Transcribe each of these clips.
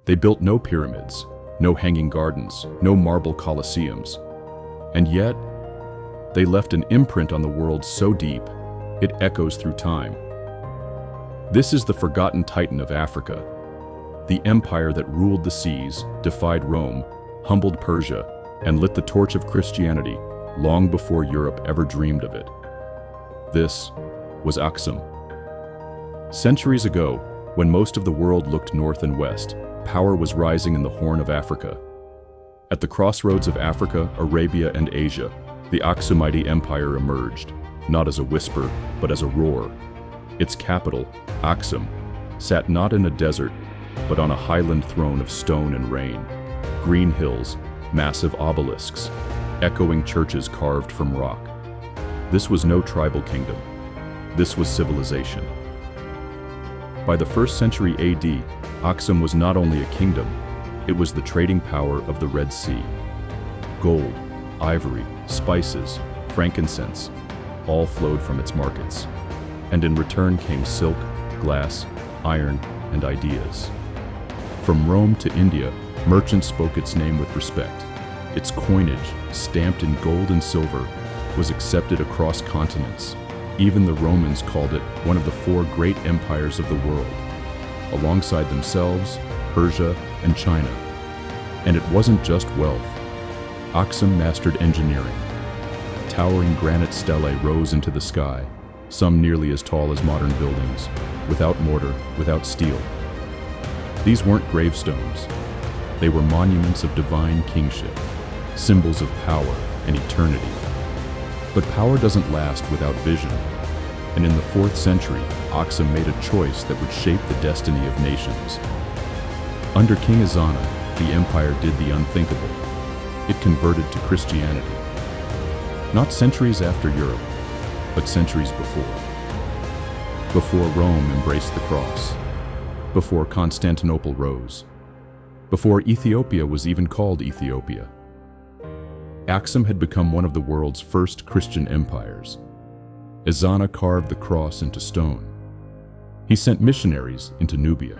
They built no pyramids, no hanging gardens, no marble colosseums. And yet, they left an imprint on the world so deep, it echoes through time. This is the forgotten titan of Africa, the empire that ruled the seas, defied Rome, humbled Persia, and lit the torch of Christianity long before Europe ever dreamed of it. This was Aksum. Centuries ago, when most of the world looked north and west, power was rising in the Horn of Africa. At the crossroads of Africa, Arabia, and Asia, the Aksumite Empire emerged, not as a whisper, but as a roar. Its capital, Aksum, sat not in a desert, but on a highland throne of stone and rain. Green hills, massive obelisks, echoing churches carved from rock. This was no tribal kingdom. This was civilization. By the 1st century AD, Aksum was not only a kingdom, it was the trading power of the Red Sea. Gold, ivory, spices, frankincense, all flowed from its markets. And in return came silk, glass, iron, and ideas. From Rome to India, merchants spoke its name with respect. Its coinage, stamped in gold and silver, was accepted across continents. Even the Romans called it one of the 4 great empires of the world, alongside themselves, Persia, and China. And it wasn't just wealth. Aksum mastered engineering. Towering granite stelae rose into the sky, some nearly as tall as modern buildings, without mortar, without steel. These weren't gravestones. They were monuments of divine kingship, symbols of power and eternity. But power doesn't last without vision. And in the 4th century, Aksum made a choice that would shape the destiny of nations. Under King Ezana, the empire did the unthinkable. It converted to Christianity. Not centuries after Europe, but centuries before. Before Rome embraced the cross. Before Constantinople rose. Before Ethiopia was even called Ethiopia. Aksum had become one of the world's first Christian empires. Ezana carved the cross into stone. He sent missionaries into Nubia.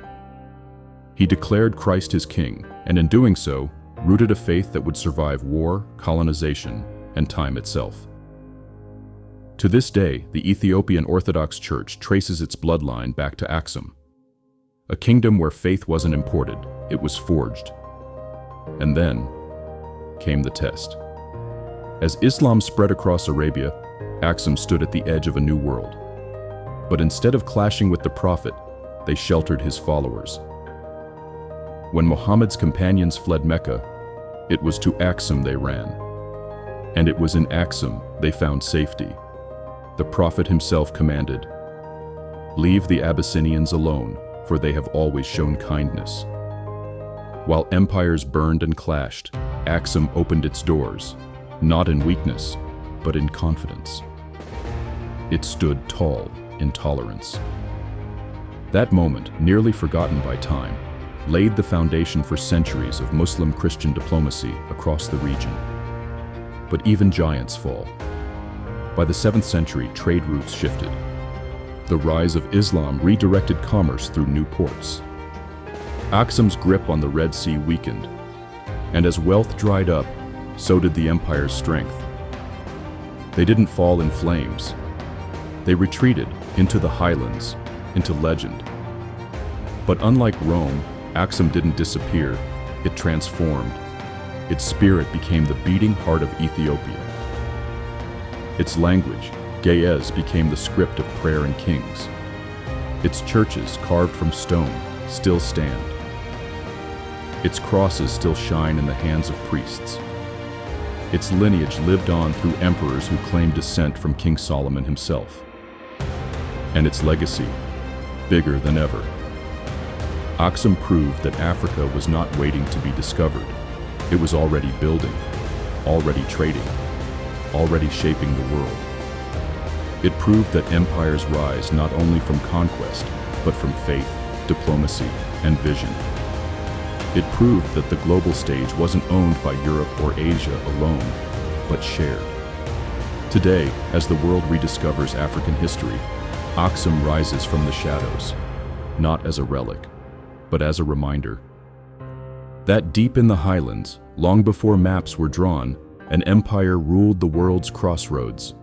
He declared Christ his king, and in doing so, rooted a faith that would survive war, colonization, and time itself. To this day, the Ethiopian Orthodox Church traces its bloodline back to Aksum. A kingdom where faith wasn't imported, it was forged. And then came the test. As Islam spread across Arabia, Aksum stood at the edge of a new world. But instead of clashing with the prophet, they sheltered his followers. When Muhammad's companions fled Mecca, it was to Aksum they ran. And it was in Aksum they found safety. The prophet himself commanded, "Leave the Abyssinians alone, for they have always shown kindness." While empires burned and clashed, Aksum opened its doors, not in weakness, but in confidence. It stood tall in tolerance. That moment, nearly forgotten by time, laid the foundation for centuries of Muslim-Christian diplomacy across the region. But even giants fall. By the 7th century, trade routes shifted. The rise of Islam redirected commerce through new ports. Aksum's grip on the Red Sea weakened, and as wealth dried up, so did the empire's strength. They didn't fall in flames. They retreated into the highlands, into legend. But unlike Rome, Aksum didn't disappear, it transformed. Its spirit became the beating heart of Ethiopia. Its language, Ge'ez, became the script of prayer and kings. Its churches, carved from stone, still stand. Its crosses still shine in the hands of priests. Its lineage lived on through emperors who claimed descent from King Solomon himself. And its legacy, bigger than ever. Aksum proved that Africa was not waiting to be discovered. It was already building, already trading, already shaping the world. It proved that empires rise not only from conquest, but from faith, diplomacy, and vision. It proved that the global stage wasn't owned by Europe or Asia alone, but shared. Today, as the world rediscovers African history, Aksum rises from the shadows, not as a relic, but as a reminder. That deep in the highlands, long before maps were drawn, an empire ruled the world's crossroads.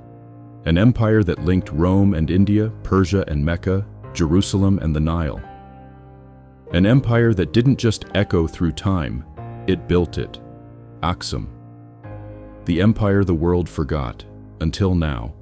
An empire that linked Rome and India, Persia and Mecca, Jerusalem and the Nile. An empire that didn't just echo through time, it built it. Aksum. The empire the world forgot, until now.